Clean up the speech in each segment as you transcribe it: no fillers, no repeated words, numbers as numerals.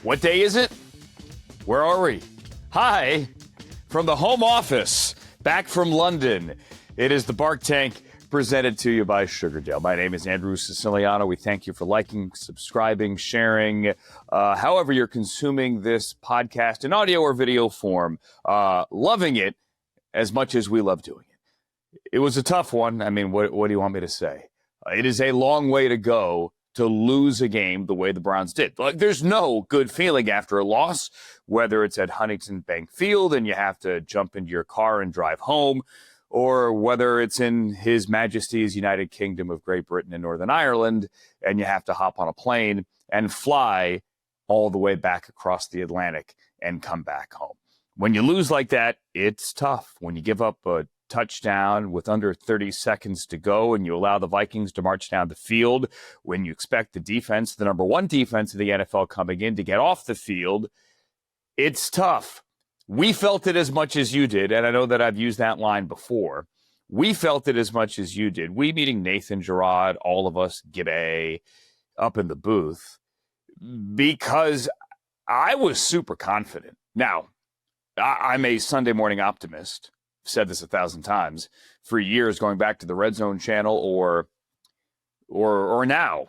What day is it? Where are we? Hi, from the home office, back from London. It is the Bark Tank presented to you by Sugardale. My name is Andrew Siciliano. We thank you for liking, subscribing, sharing, however you're consuming this podcast in audio or video form. Loving it as much as we love doing it. It was a tough one. I mean, what do you want me to say? It is a long way to go to lose a game the way the Browns did. Like, there's no good feeling after a loss, whether it's at Huntington Bank Field and you have to jump into your car and drive home, or whether it's in His Majesty's United Kingdom of Great Britain and Northern Ireland and you have to hop on a plane and fly all the way back across the Atlantic and come back home. When you lose like that, it's tough. When you give up a touchdown with under 30 seconds to go and you allow the Vikings to march down the field, when you expect the defense, the number one defense of the NFL coming in, to get off the field, it's tough. We felt it as much as you did, and I know that I've used that line before. We felt it as much as you did. We, meaning Nathan, Gerard, all of us, Gibbe, up in the booth, because I was super confident. Now, I'm a Sunday morning optimist. I've said this 1,000 times for years, going back to the Red Zone channel or now.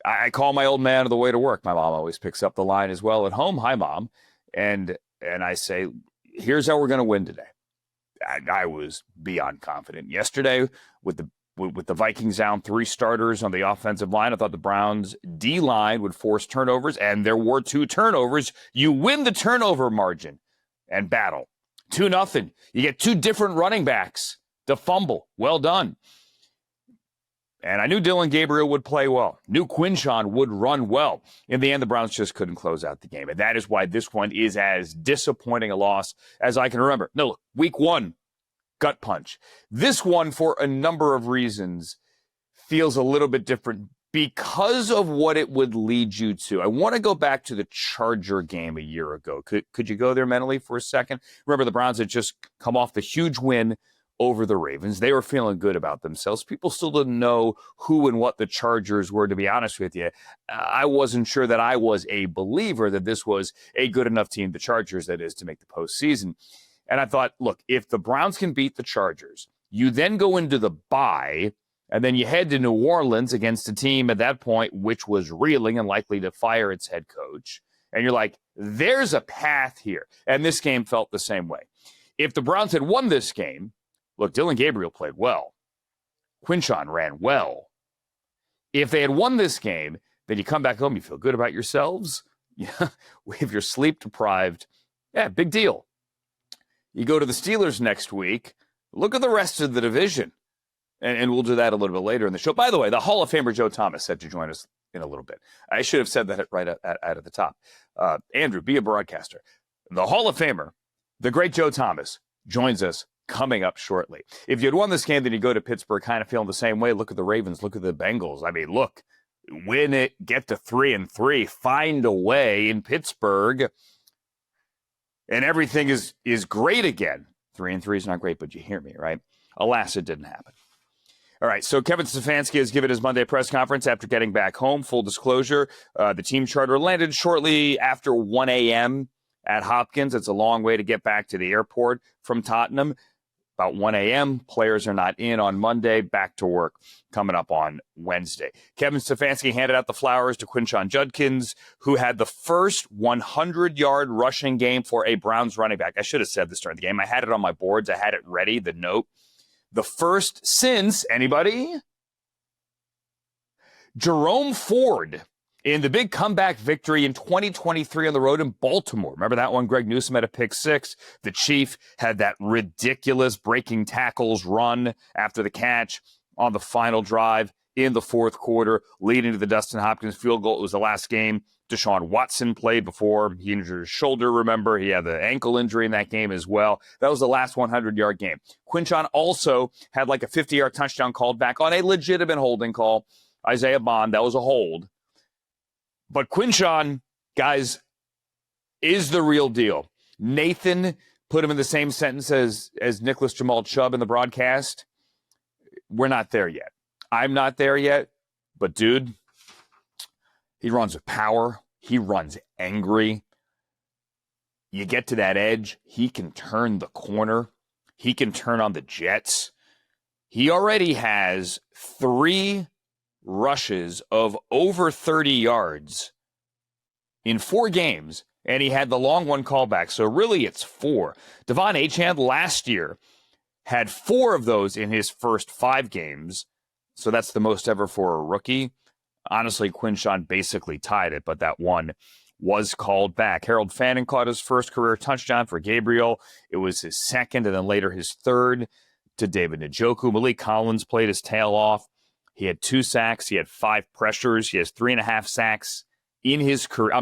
I call my old man on the way to work. My mom always picks up the line as well at home. Hi, Mom. And I say, here's how we're going to win today. I was beyond confident. Yesterday, with the Vikings down 3 starters on the offensive line, I thought the Browns' D-line would force turnovers, and there were 2 turnovers. You win the turnover margin and battle. 2-0. You get 2 different running backs to fumble. Well done. And I knew Dylan Gabriel would play well. Knew Quinshon would run well. In the end, the Browns just couldn't close out the game. And that is why this one is as disappointing a loss as I can remember. No, look, week 1, gut punch. This one, for a number of reasons, feels a little bit different because of what it would lead you to. I want to go back to the Charger game a year ago. Could you go there mentally for a second? Remember, the Browns had just come off the huge win over the Ravens. They were feeling good about themselves. People still didn't know who and what the Chargers were, to be honest with you. I wasn't sure that I was a believer that this was a good enough team, the Chargers, that is, to make the postseason. And I thought, look, if the Browns can beat the Chargers, you then go into the bye, and then you head to New Orleans against a team at that point which was reeling and likely to fire its head coach. And you're like, there's a path here. And this game felt the same way. If the Browns had won this game, look, Dylan Gabriel played well. Quinshon ran well. If they had won this game, then you come back home, you feel good about yourselves. Yeah, if you're sleep deprived, big deal. You go to the Steelers next week, look at the rest of the division. And we'll do that a little bit later in the show. By the way, the Hall of Famer Joe Thomas said to join us in a little bit. I should have said that right out of the top. Andrew, be a broadcaster. The Hall of Famer, the great Joe Thomas, joins us coming up shortly. If you'd won this game, then you go to Pittsburgh kind of feeling the same way. Look at the Ravens. Look at the Bengals. I mean, look, win it, get to 3-3, find a way in Pittsburgh, and everything is great again. 3-3 is not great, but you hear me, right? Alas, it didn't happen. All right, so Kevin Stefanski has given his Monday press conference after getting back home. Full disclosure, the team charter landed shortly after 1 a.m. at Hopkins. It's a long way to get back to the airport from Tottenham. About 1 a.m., players are not in on Monday. Back to work coming up on Wednesday. Kevin Stefanski handed out the flowers to Quinshon Judkins, who had the first 100-yard rushing game for a Browns running back. I should have said this during the game. I had it on my boards. I had it ready, the note. The first since, anybody? Jerome Ford in the big comeback victory in 2023 on the road in Baltimore. Remember that one? Greg Newsome had a pick 6. The Chief had that ridiculous breaking tackles run after the catch on the final drive in the fourth quarter, leading to the Dustin Hopkins field goal. It was the last game Deshaun Watson played before he injured his shoulder. Remember, he had the ankle injury in that game as well. That was the last 100-yard game. Quinshon also had like a 50-yard touchdown called back on a legitimate holding call. Isaiah Bond, that was a hold. But Quinshon, guys, is the real deal. Nathan put him in the same sentence as Nicholas Jamal Chubb in the broadcast. We're not there yet. I'm not there yet. But, dude, he runs with power. He runs angry. You get to that edge, he can turn the corner. He can turn on the Jets. He already has 3 rushes of over 30 yards in 4 games, and he had the long one callback. So really it's 4. Devon Achane last year had 4 of those in his first 5 games. So that's the most ever for a rookie. Honestly, Quinshon basically tied it, but that one was called back. Harold Fannin caught his first career touchdown for Gabriel. It was his second and then later his third to David Njoku. Malik Collins played his tail off. He had 2 sacks. He had 5 pressures. He has 3.5 sacks in his career.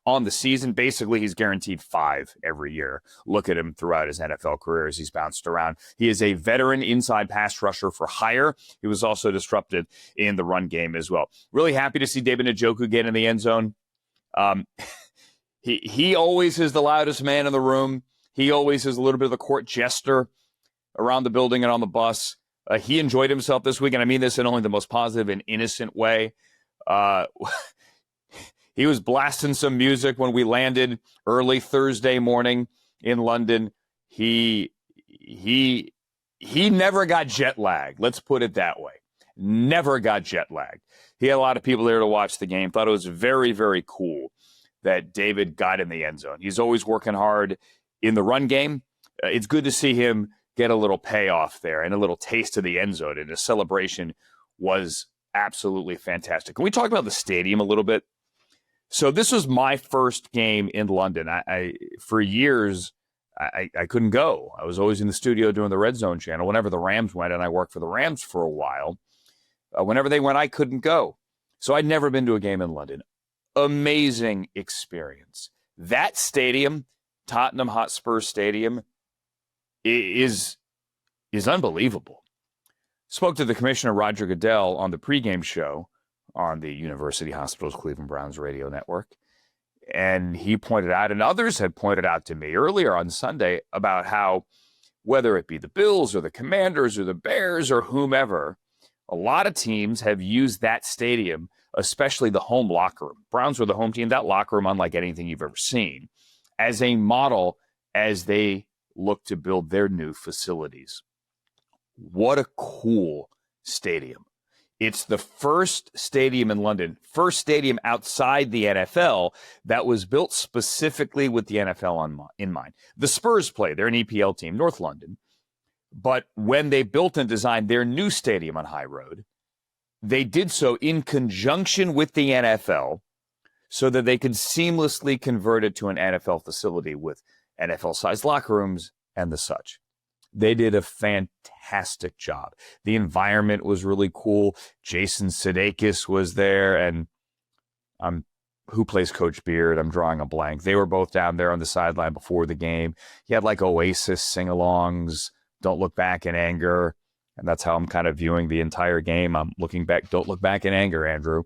On the season. Basically, he's guaranteed 5 every year. Look at him throughout his NFL career as he's bounced around. He is a veteran inside pass rusher for hire. He was also disruptive in the run game as well. Really happy to see David Njoku get in the end zone. He always is the loudest man in the room. He always is a little bit of the court jester around the building and on the bus. He enjoyed himself this week, and I mean this in only the most positive and innocent way. He was blasting some music when we landed early Thursday morning in London. He never got jet lagged. Let's put it that way. Never got jet lagged. He had a lot of people there to watch the game. Thought it was very, very cool that David got in the end zone. He's always working hard in the run game. It's good to see him get a little payoff there and a little taste of the end zone. And his celebration was absolutely fantastic. Can we talk about the stadium a little bit? So this was my first game in London. For years, I couldn't go. I was always in the studio doing the Red Zone channel. Whenever the Rams went, and I worked for the Rams for a while, whenever they went, I couldn't go. So I'd never been to a game in London. Amazing experience. That stadium, Tottenham Hotspur Stadium, is unbelievable. Spoke to the commissioner, Roger Goodell, on the pregame show on the University Hospitals Cleveland Browns radio network. And he pointed out, and others had pointed out to me earlier on Sunday, about how whether it be the Bills or the Commanders or the Bears or whomever, a lot of teams have used that stadium, especially the home locker room. Browns were the home team. That locker room, unlike anything you've ever seen, as a model as they look to build their new facilities. What a cool stadium. It's the first stadium in London, first stadium outside the NFL that was built specifically with the NFL in mind. The Spurs play. They're an EPL team, North London. But when they built and designed their new stadium on High Road, they did so in conjunction with the NFL so that they could seamlessly convert it to an NFL facility with NFL-sized locker rooms and the such. They did a fantastic job. The environment was really cool. Jason Sudeikis was there, and who plays Coach Beard? I'm drawing a blank. They were both down there on the sideline before the game. He had like Oasis sing-alongs, Don't Look Back in Anger, and that's how I'm kind of viewing the entire game. I'm looking back, Don't Look Back in Anger, Andrew.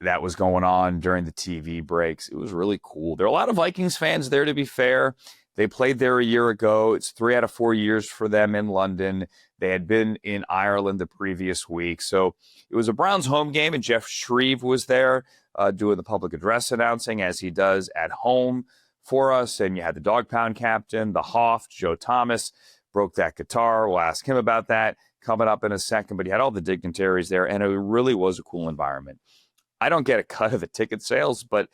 That was going on during the TV breaks. It was really cool. There are a lot of Vikings fans there, to be fair. They played there a year ago. It's 3 out of 4 years for them in London. They had been in Ireland the previous week. So it was a Browns home game, and Jeff Shreve was there doing the public address announcing, as he does at home for us. And you had the Dog Pound captain, the Hoff, Joe Thomas, broke that guitar. We'll ask him about that coming up in a second. But you had all the dignitaries there, and it really was a cool environment. I don't get a cut of the ticket sales, but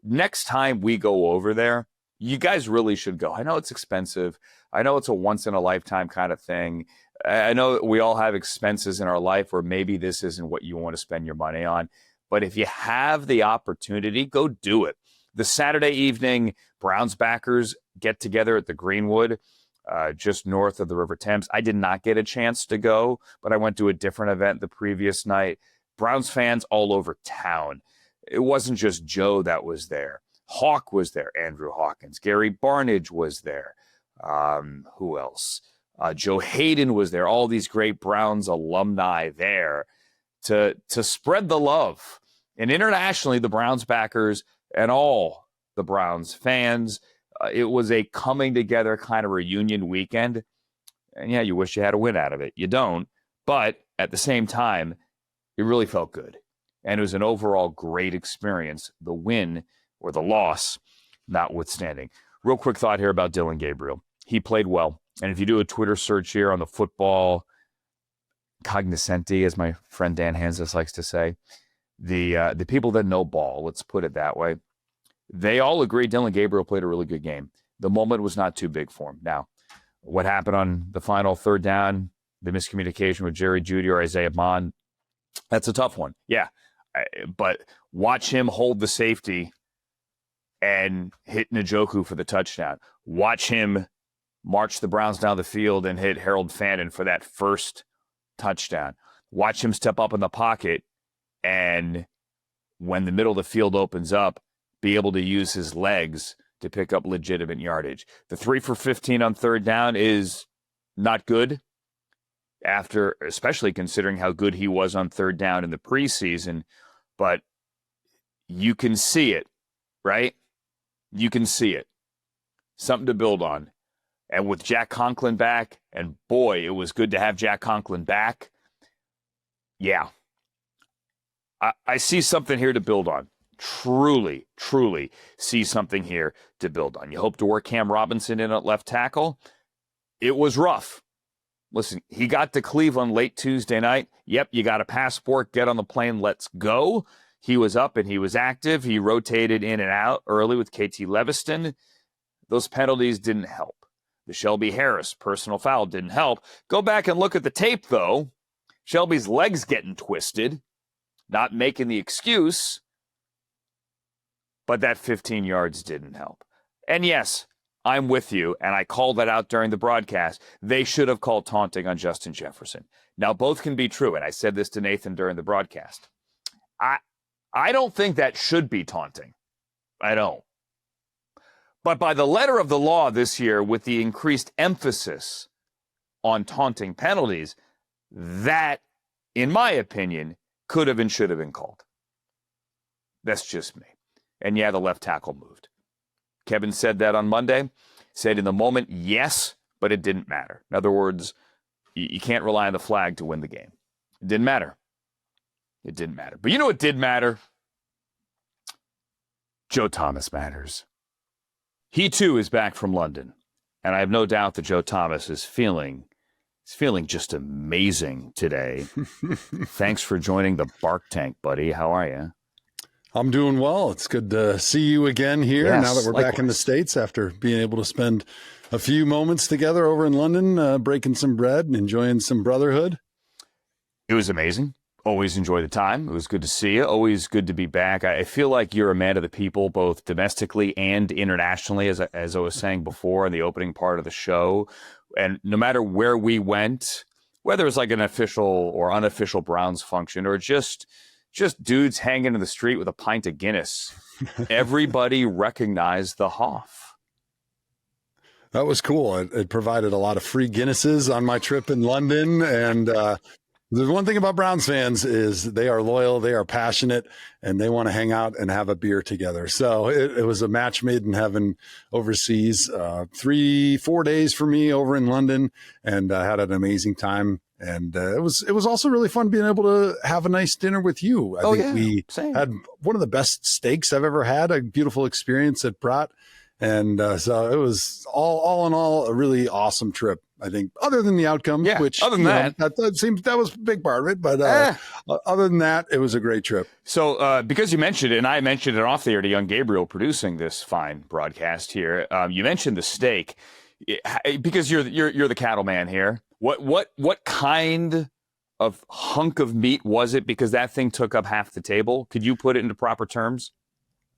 next time we go over there, you guys really should go. I know it's expensive. I know it's a once-in-a-lifetime kind of thing. I know we all have expenses in our life where maybe this isn't what you want to spend your money on. But if you have the opportunity, go do it. The Saturday evening Browns backers get together at the Greenwood, just north of the River Thames. I did not get a chance to go, but I went to a different event the previous night. Browns fans all over town. It wasn't just Joe that was there. Hawk was there, Andrew Hawkins. Gary Barnidge was there. Who else? Joe Hayden was there. All these great Browns alumni there to spread the love. And internationally, the Browns backers and all the Browns fans, it was a coming together kind of reunion weekend. And yeah, you wish you had a win out of it. You don't. But at the same time, it really felt good. And it was an overall great experience, the win or the loss notwithstanding. Real quick thought here about Dylan Gabriel. He played well. And if you do a Twitter search here on the football cognoscenti, as my friend Dan Hansis likes to say, the people that know ball, let's put it that way, they all agree Dylan Gabriel played a really good game. The moment was not too big for him. Now, what happened on the final third down, the miscommunication with Jerry Jeudy or Isaiah Bond, that's a tough one. Yeah, but watch him hold the safety and hit Njoku for the touchdown. Watch him march the Browns down the field and hit Harold Fannin for that first touchdown. Watch him step up in the pocket and when the middle of the field opens up, be able to use his legs to pick up legitimate yardage. The 3 for 15 on third down is not good, especially considering how good he was on third down in the preseason, but you can see it, right? You can see it. Something to build on. And with Jack Conklin back, and boy, it was good to have Jack Conklin back. Yeah. I see something here to build on. Truly see something here to build on. You hope to work Cam Robinson in at left tackle. It was rough. Listen, he got to Cleveland late Tuesday night. Yep, you got a passport. Get on the plane. Let's go. He was up and he was active. He rotated in and out early with KT Leviston. Those penalties didn't help. The Shelby Harris personal foul didn't help. Go back and look at the tape, though. Shelby's legs getting twisted. Not making the excuse. But that 15 yards didn't help. And yes, I'm with you, and I called that out during the broadcast. They should have called taunting on Justin Jefferson. Now, both can be true, and I said this to Nathan during the broadcast. I don't think that should be taunting. I don't. But by the letter of the law this year, with the increased emphasis on taunting penalties, that, in my opinion, could have and should have been called. That's just me. And yeah, the left tackle moved. Kevin said that on Monday. Said in the moment, yes, but it didn't matter. In other words, you can't rely on the flag to win the game. It didn't matter. It didn't matter. But you know what did matter? Joe Thomas matters. He, too, is back from London. And I have no doubt that Joe Thomas is feeling just amazing today. Thanks for joining the Bark Tank, buddy. How are you? I'm doing well. It's good to see you again here now that we're back in the States after being able to spend a few moments together over in London, breaking some bread and enjoying some brotherhood. It was amazing. Always enjoy the time. It was good to see you. Always good to be back. I feel like you're a man of the people, both domestically and internationally, as I was saying before in the opening part of the show. And no matter where we went, whether it's like an official or unofficial Browns function or just dudes hanging in the street with a pint of Guinness, everybody recognized the Hoff. That was cool. It provided a lot of free Guinnesses on my trip in London. And the one thing about Browns fans is they are loyal, they are passionate, and they want to hang out and have a beer together. So it was a match made in heaven overseas. 3-4 days for me over in London, and I had an amazing time. And it was also really fun being able to have a nice dinner with you. I think we had one of the best steaks I've ever had, a beautiful experience at Brat. And so it was all in all a really awesome trip, I think, other than the outcome, which other than that was a big part of it. But other than that, it was a great trip. So because you mentioned it, and I mentioned it off the air to young Gabriel producing this fine broadcast here, you mentioned the steak because you're the cattleman here. What kind of hunk of meat was it? Because that thing took up half the table. Could you put it into proper terms?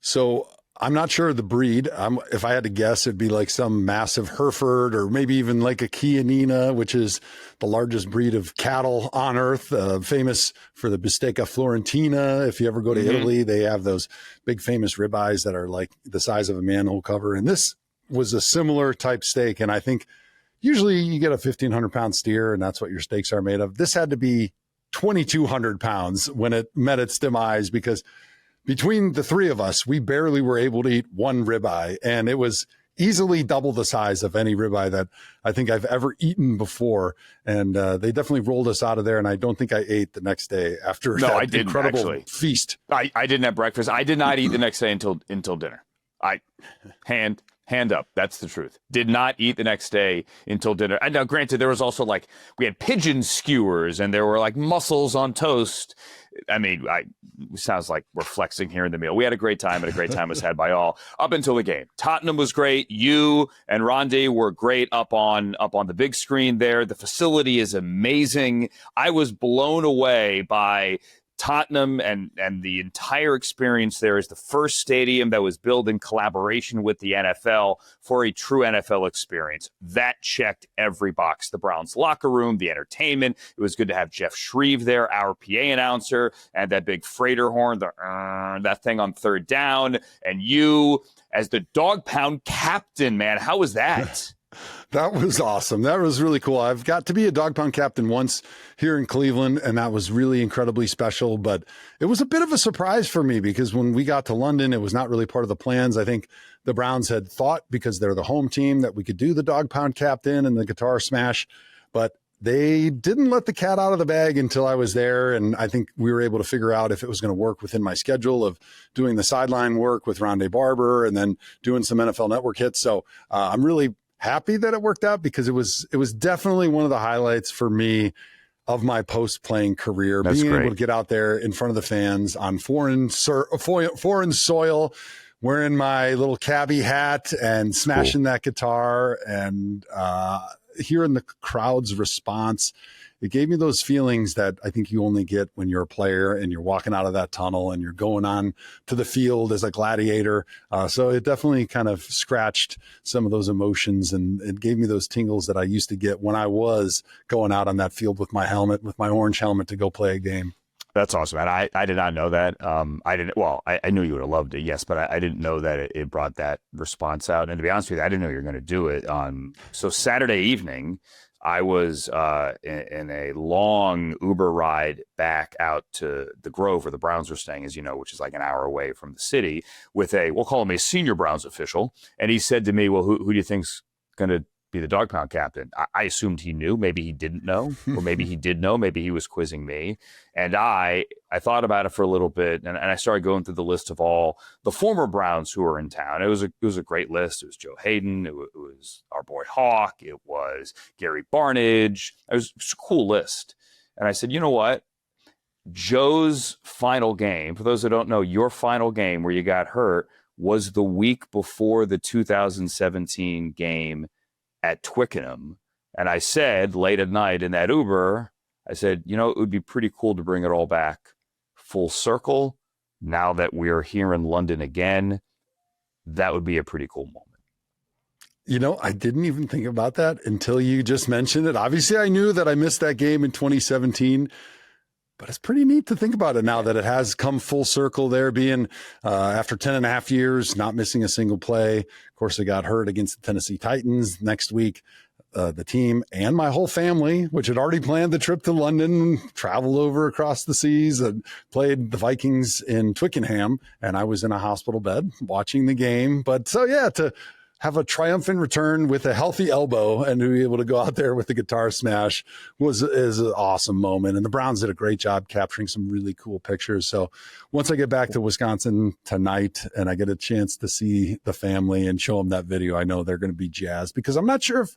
So I'm not sure of the breed. If I had to guess, it'd be like some massive Hereford or maybe even like a Chianina, which is the largest breed of cattle on earth, famous for the Bistecca Florentina. If you ever go to Italy, they have those big famous ribeyes that are like the size of a manhole cover. And this was a similar type steak. And I think usually you get a 1,500-pound steer, and that's what your steaks are made of. This had to be 2,200 pounds when it met its demise, because between the three of us, we barely were able to eat one ribeye, and it was easily double the size of any ribeye that I think I've ever eaten before. And they definitely rolled us out of there. And I don't think I ate the next day after that incredible actually. feast. I didn't have breakfast. I did not eat the next day until dinner. Hand up. That's the truth. Did not eat the next day until dinner. And now, granted, there was also we had pigeon skewers and there were mussels on toast. I mean, it sounds like we're flexing here in the meal. We had a great time, and a great time was had by all up until the game. Tottenham was great. You and Rondé were great up on the big screen there. The facility is amazing. I was blown away by Tottenham and the entire experience there. Is the first stadium that was built in collaboration with the NFL for a true NFL experience. That checked every box. The Browns locker room, the entertainment. It was good to have Jeff Shreve there, our PA announcer, and that big freighter horn, that thing on third down. And you as the dog pound captain, man, how was that? That was awesome. That was really cool. I've got to be a dog pound captain once here in Cleveland, and that was really incredibly special. But it was a bit of a surprise for me because when we got to London, it was not really part of the plans. I think the Browns had thought, because they're the home team, that we could do the dog pound captain and the guitar smash, but they didn't let the cat out of the bag until I was there. And I think we were able to figure out if it was going to work within my schedule of doing the sideline work with Rondé Barber and then doing some NFL Network hits. So I'm really happy that it worked out because it was definitely one of the highlights for me of my post-playing career. That's being great. able to get out there in front of the fans on foreign soil, wearing my little cabbie hat and smashing that guitar and hearing the crowd's response. It gave me those feelings that I think you only get when you're a player and you're walking out of that tunnel and you're going on to the field as a gladiator. So it definitely kind of scratched some of those emotions, and it gave me those tingles that I used to get when I was going out on that field with my helmet, with my orange helmet, to go play a game. That's awesome. And I did not know that. I knew you would have loved it, yes, but I didn't know that it brought that response out. And to be honest with you, I didn't know you were going to do it. So Saturday evening, I was in a long Uber ride back out to the Grove where the Browns were staying, as you know, which is like an hour away from the city, with we'll call him a senior Browns official. And he said to me, well, who do you think's going to be the dog pound captain? I assumed he knew. Maybe he didn't know, or maybe he did know. Maybe he was quizzing me. And I thought about it for a little bit, and I started going through the list of all the former Browns who were in town. It was a great list. It was Joe Hayden. It was our boy Hawk. It was Gary Barnidge. It was a cool list. And I said, you know what? Joe's final game, for those that don't know, your final game where you got hurt was the week before the 2017 game at Twickenham. And I said late at night in that Uber, I said, you know, it would be pretty cool to bring it all back full circle. Now that we're here in London again, that would be a pretty cool moment. You know, I didn't even think about that until you just mentioned it. Obviously, I knew that I missed that game in 2017, but it's pretty neat to think about it now that it has come full circle there, being after 10 and a half years, not missing a single play. Of course, I got hurt against the Tennessee Titans next week. The team and my whole family, which had already planned the trip to London, traveled over across the seas and played the Vikings in Twickenham. And I was in a hospital bed watching the game. But so, yeah, to have a triumphant return with a healthy elbow and to be able to go out there with the guitar smash is an awesome moment. And the Browns did a great job capturing some really cool pictures. So once I get back to Wisconsin tonight and I get a chance to see the family and show them that video, I know they're going to be jazzed, because I'm not sure if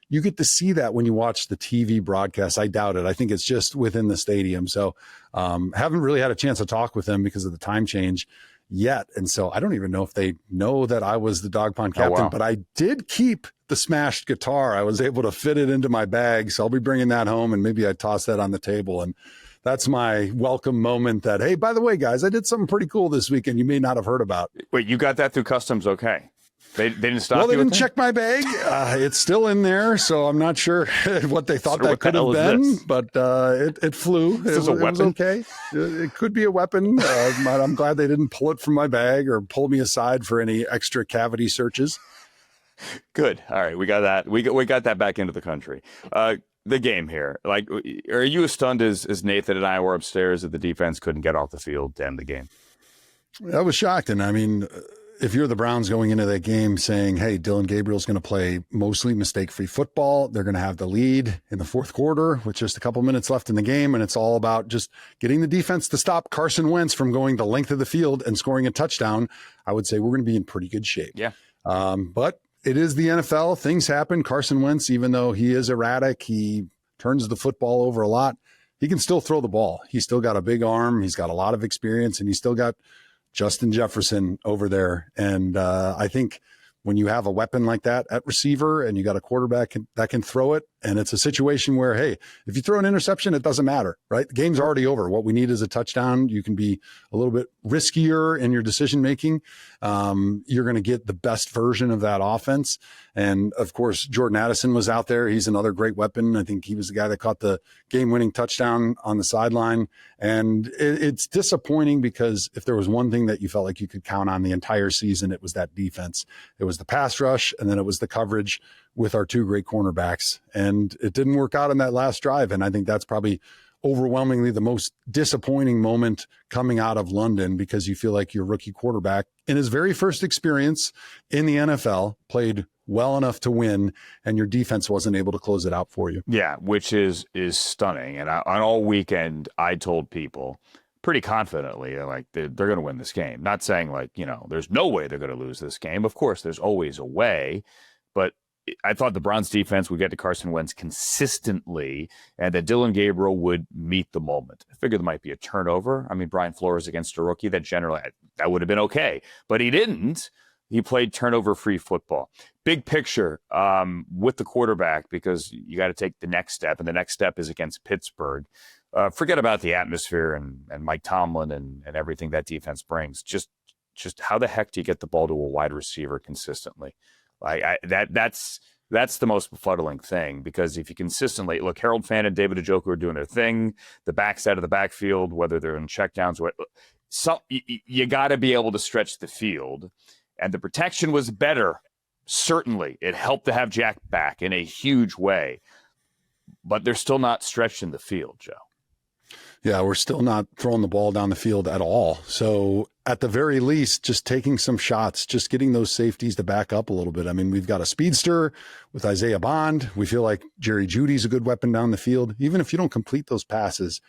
you get to see that when you watch the TV broadcast. I doubt it. I think it's just within the stadium. So haven't really had a chance to talk with them because of the time change yet. And so I don't even know if they know that I was the dog pound captain, but I did keep the smashed guitar. I was able to fit it into my bag. So I'll be bringing that home, and maybe I toss that on the table. And that's my welcome moment that, hey, by the way, guys, I did something pretty cool this weekend you may not have heard about. Wait, you got that through customs? Okay. They didn't stop you? Well, they with didn't that? check my bag. It's still in there, so I'm not sure what they thought that could have been, but it flew. This is a weapon? It was okay. It could be a weapon. I'm glad they didn't pull it from my bag or pull me aside for any extra cavity searches. Good. All right, we got that. We got that back into the country. The game here, like, are you as stunned as Nathan and I were upstairs that the defense couldn't get off the field to end the game? I was shocked, and I mean, if you're the Browns going into that game saying, hey, Dylan Gabriel's going to play mostly mistake-free football, they're going to have the lead in the fourth quarter with just a couple minutes left in the game, and it's all about just getting the defense to stop Carson Wentz from going the length of the field and scoring a touchdown, I would say we're going to be in pretty good shape. Yeah. But it is the NFL. Things happen. Carson Wentz, even though he is erratic, he turns the football over a lot, he can still throw the ball. He's still got a big arm. He's got a lot of experience, and he's still got Justin Jefferson over there. And I think when you have a weapon like that at receiver and you got a quarterback that can throw it, and it's a situation where, hey, if you throw an interception, it doesn't matter, right? The game's already over. What we need is a touchdown. You can be a little bit riskier in your decision-making. You're going to get the best version of that offense. And of course, Jordan Addison was out there. He's another great weapon. I think he was the guy that caught the game-winning touchdown on the sideline. And it's disappointing because if there was one thing that you felt like you could count on the entire season, it was that defense. It was the pass rush, and then it was the coverage with our two great cornerbacks. And it didn't work out on that last drive. And I think that's probably overwhelmingly the most disappointing moment coming out of London, because you feel like your rookie quarterback in his very first experience in the NFL played well enough to win, and your defense wasn't able to close it out for you. Yeah, which is stunning. And on all weekend, I told people pretty confidently, like, they're going to win this game. Not saying, like, there's no way they're going to lose this game. Of course, there's always a way. But I thought the Browns defense would get to Carson Wentz consistently, and that Dylan Gabriel would meet the moment. I figured there might be a turnover. I mean, Brian Flores against a rookie, that would have been okay. But he didn't. He played turnover-free football. Big picture with the quarterback, because you got to take the next step, and the next step is against Pittsburgh. Forget about the atmosphere and Mike Tomlin and everything that defense brings. Just how the heck do you get the ball to a wide receiver consistently? That's the most befuddling thing, because if you consistently look, Harold Fan and David Njoku are doing their thing, the backside of the backfield, whether they're in checkdowns, you got to be able to stretch the field, and the protection was better. Certainly, it helped to have Jack back in a huge way, but they're still not stretched in the field, Joe. Yeah, we're still not throwing the ball down the field at all. So at the very least, just taking some shots, just getting those safeties to back up a little bit. I mean, we've got a speedster with Isaiah Bond. We feel like Jerry Jeudy's a good weapon down the field. Even if you don't complete those passes,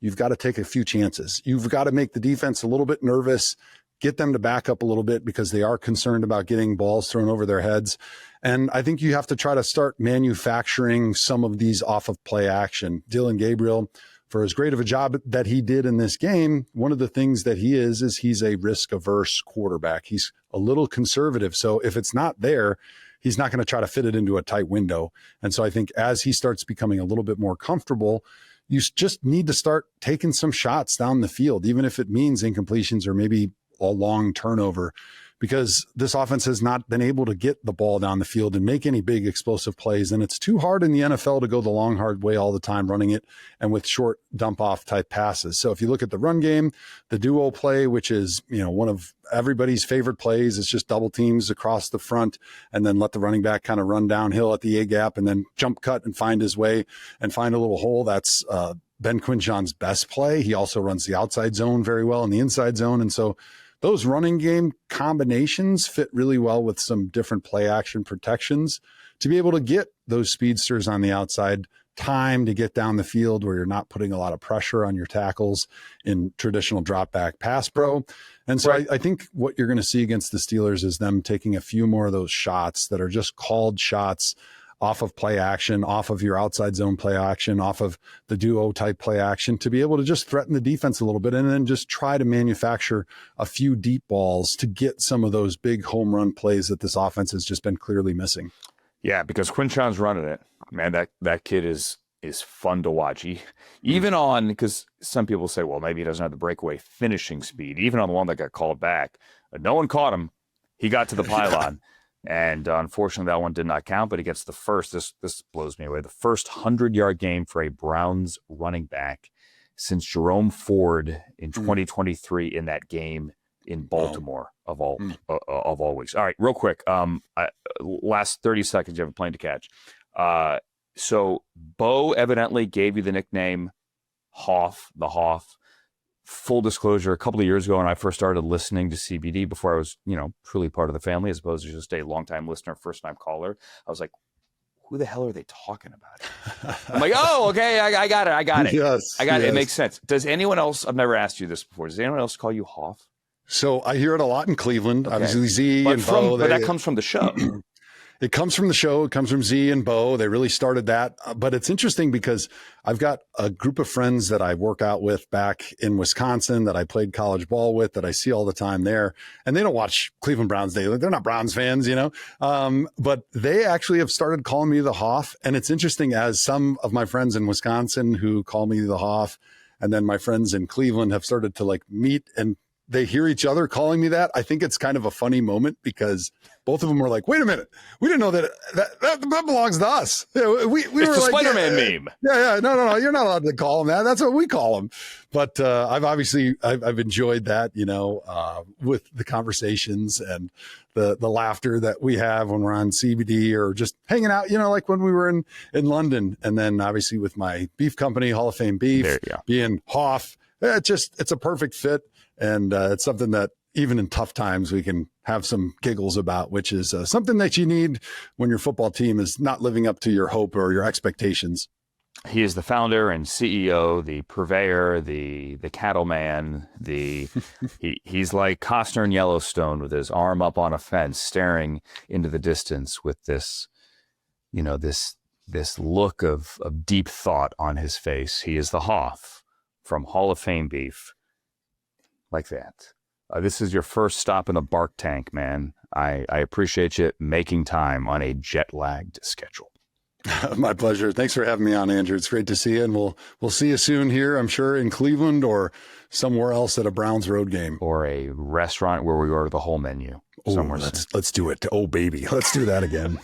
you've got to take a few chances. You've got to make the defense a little bit nervous, get them to back up a little bit, because they are concerned about getting balls thrown over their heads. And I think you have to try to start manufacturing some of these off of play action. Dylan Gabriel, for as great of a job that he did in this game, one of the things that he is he's a risk-averse quarterback. He's a little conservative. So if it's not there, he's not going to try to fit it into a tight window. And so I think as he starts becoming a little bit more comfortable, you just need to start taking some shots down the field, even if it means incompletions or maybe a long turnover, because this offense has not been able to get the ball down the field and make any big explosive plays. And it's too hard in the NFL to go the long, hard way all the time, running it and with short dump off type passes. So if you look at the run game, the duo play, which is, one of everybody's favorite plays, is just double teams across the front and then let the running back kind of run downhill at the A gap and then jump cut and find his way and find a little hole. That's Ben Quinjon's best play. He also runs the outside zone very well and the inside zone. And so those running game combinations fit really well with some different play action protections to be able to get those speedsters on the outside time to get down the field where you're not putting a lot of pressure on your tackles in traditional drop back pass pro. And so I think what you're going to see against the Steelers is them taking a few more of those shots that are just called shots off of play action, off of your outside zone play action, off of the duo type play action, to be able to just threaten the defense a little bit and then just try to manufacture a few deep balls to get some of those big home run plays that this offense has just been clearly missing. Yeah, because Quinshon's running it. Man, that kid is fun to watch. Even on, because some people say, well, maybe he doesn't have the breakaway finishing speed. Even on the one that got called back, no one caught him. He got to the pylon. And unfortunately, that one did not count, but he gets the first. This blows me away. The first 100-yard game for a Browns running back since Jerome Ford in 2023 in that game in Baltimore of all weeks. All right, real quick. Last 30 seconds, you have a plane to catch. So Bo evidently gave you the nickname Hoff, the Hoff. full disclosure, a couple of years ago when I first started listening to CBD, before I was, truly part of the family, as opposed to just a longtime listener, first-time caller, I was like, who the hell are they talking about? I'm like, oh, okay, I got it. Yes, I got it. It makes sense. Does anyone else, I've never asked you this before, does anyone else call you Hoff? So I hear it a lot in Cleveland. Okay. Obviously, Z but and Bo. But that comes from the show. It comes from the show. It comes from Z and Bo. They really started that. But it's interesting because I've got a group of friends that I work out with back in Wisconsin that I played college ball with that I see all the time there. And they don't watch Cleveland Browns daily. They're not Browns fans, but they actually have started calling me the Hoff. And it's interesting, as some of my friends in Wisconsin who call me the Hoff, and then my friends in Cleveland have started to like meet and they hear each other calling me that. I think it's kind of a funny moment because both of them were like, wait a minute, we didn't know that belongs to us. We it's were the like, Spider-Man meme. Yeah. No. You're not allowed to call them that. That's what we call them. But I've enjoyed that, with the conversations and the laughter that we have when we're on CBD or just hanging out, like when we were in London. And then obviously with my beef company, Hall of Fame Beef, being Hoff, it's a perfect fit. And it's something that even in tough times, we can have some giggles about, which is something that you need when your football team is not living up to your hope or your expectations. He is the founder and CEO, the purveyor, the cattleman. He's like Costner in Yellowstone with his arm up on a fence, staring into the distance with this, this look of deep thought on his face. He is the Hoff from Hall of Fame Beef. Like that. This is your first stop in the Bark Tank, man. I appreciate you making time on a jet-lagged schedule. My pleasure. Thanks for having me on, Andrew. It's great to see you, and we'll see you soon here, I'm sure, in Cleveland or somewhere else at a Browns road game. Or a restaurant where we order the whole menu. Somewhere. Let's do it. Oh, baby. Let's do that again.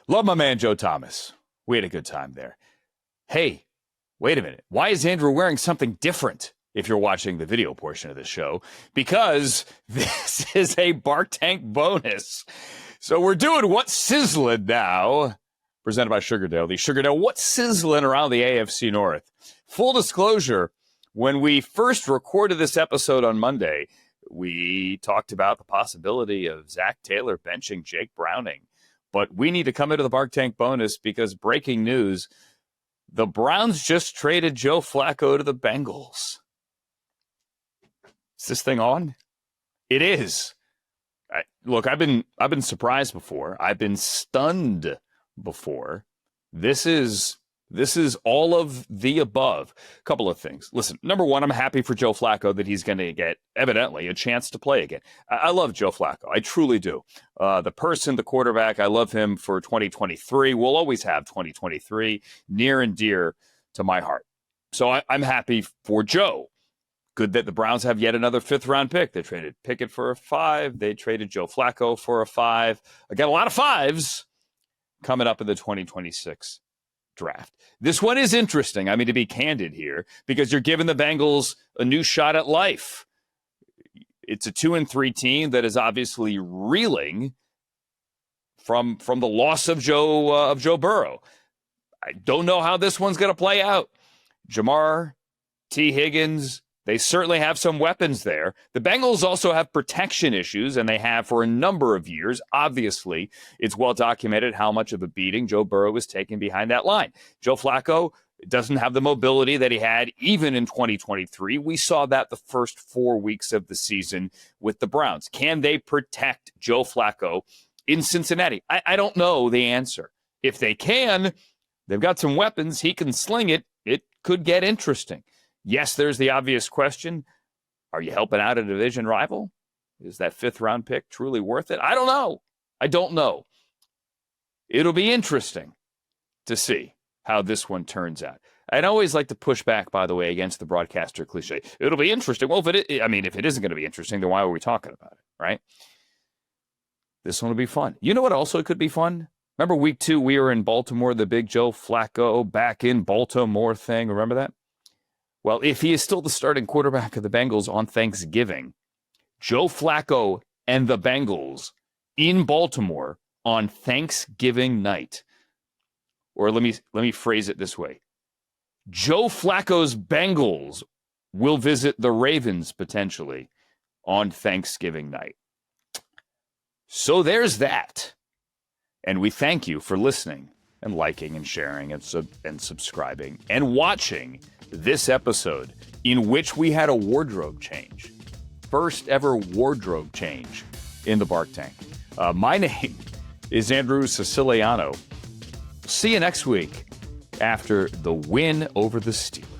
Love my man, Joe Thomas. We had a good time there. Hey, wait a minute. Why is Andrew wearing something different? If you're watching the video portion of the show, because this is a Bark Tank bonus. So we're doing What's Sizzling now, presented by Sugardale. The Sugardale, what's sizzling around the AFC North? Full disclosure, when we first recorded this episode on Monday, we talked about the possibility of Zach Taylor benching Jake Browning. But we need to come into the Bark Tank bonus because breaking news, the Browns just traded Joe Flacco to the Bengals. Is this thing on? It is. Look, I've been surprised before. I've been stunned before. This is all of the above. A couple of things. Listen, number one, I'm happy for Joe Flacco that he's going to get, evidently, a chance to play again. I love Joe Flacco. I truly do. The person, the quarterback, I love him for 2023. We'll always have 2023 near and dear to my heart. So I'm happy for Joe. Good that the Browns have yet another fifth-round pick. They traded Pickett for a 5. They traded Joe Flacco for a 5. I got a lot of 5s coming up in the 2026 draft. This one is interesting. I mean, to be candid here, because you're giving the Bengals a new shot at life. It's a 2-3 team that is obviously reeling from the loss of Joe Burrow. I don't know how this one's going to play out. Jamar, T. Higgins, they certainly have some weapons there. The Bengals also have protection issues, and they have for a number of years. Obviously, it's well documented how much of a beating Joe Burrow was taking behind that line. Joe Flacco doesn't have the mobility that he had even in 2023. We saw that the first 4 weeks of the season with the Browns. Can they protect Joe Flacco in Cincinnati? I don't know the answer. If they can, they've got some weapons. He can sling it. It could get interesting. Yes, there's the obvious question. Are you helping out a division rival? Is that fifth-round pick truly worth it? I don't know. I don't know. It'll be interesting to see how this one turns out. I'd always like to push back, by the way, against the broadcaster cliche. It'll be interesting. Well, if it isn't going to be interesting, then why are we talking about it, right? This one will be fun. You know what also could be fun? Remember week 2, we were in Baltimore, the big Joe Flacco back in Baltimore thing. Remember that? Well, if he is still the starting quarterback of the Bengals on Thanksgiving, Joe Flacco and the Bengals in Baltimore on Thanksgiving night. Or let me phrase it this way. Joe Flacco's Bengals will visit the Ravens potentially on Thanksgiving night. So there's that. And we thank you for listening and liking and sharing and subscribing and watching this episode in which we had a wardrobe change. First ever wardrobe change in the Bark Tank. My name is Andrew Siciliano. See you next week after the win over the Steelers.